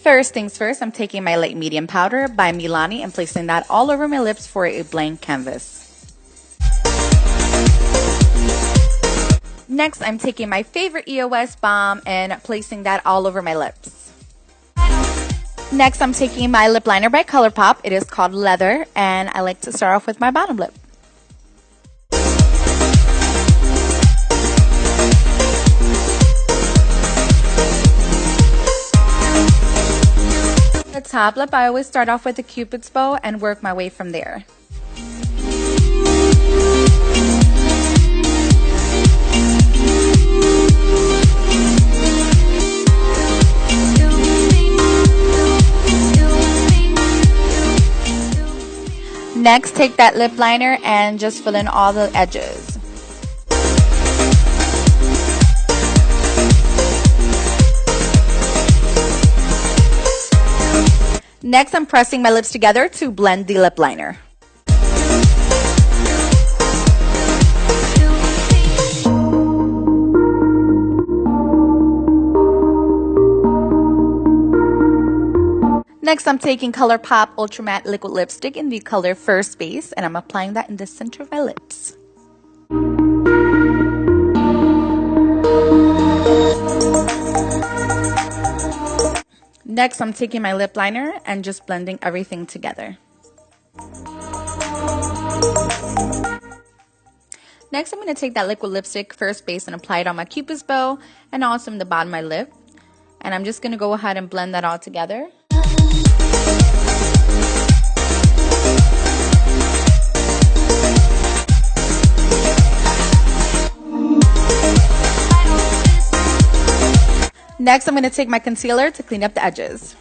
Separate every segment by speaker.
Speaker 1: First things first, I'm taking my light medium powder by Milani and placing that all over my lips for a blank canvas. Next, I'm taking my favorite EOS balm and placing that all over my lips. Next, I'm taking my lip liner by ColourPop. It is called Leather, and I like to start off with my bottom lip. The top lip, I always start off with a Cupid's bow and work my way from there. Next, take that lip liner and just fill in all the edges. Next, I'm pressing my lips together to blend the lip liner. Next, I'm taking ColourPop Ultra Matte Liquid Lipstick in the color First Base, and I'm applying that in the center of my lips. Next, I'm taking my lip liner and just blending everything together. Next, I'm going to take that liquid lipstick First Base and apply it on my Cupid's bow and also in the bottom of my lip. And I'm just going to go ahead and blend that all together. Next, I'm going to take my concealer to clean up the edges.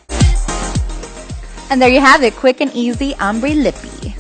Speaker 1: And there you have it, quick and easy ombre lippy.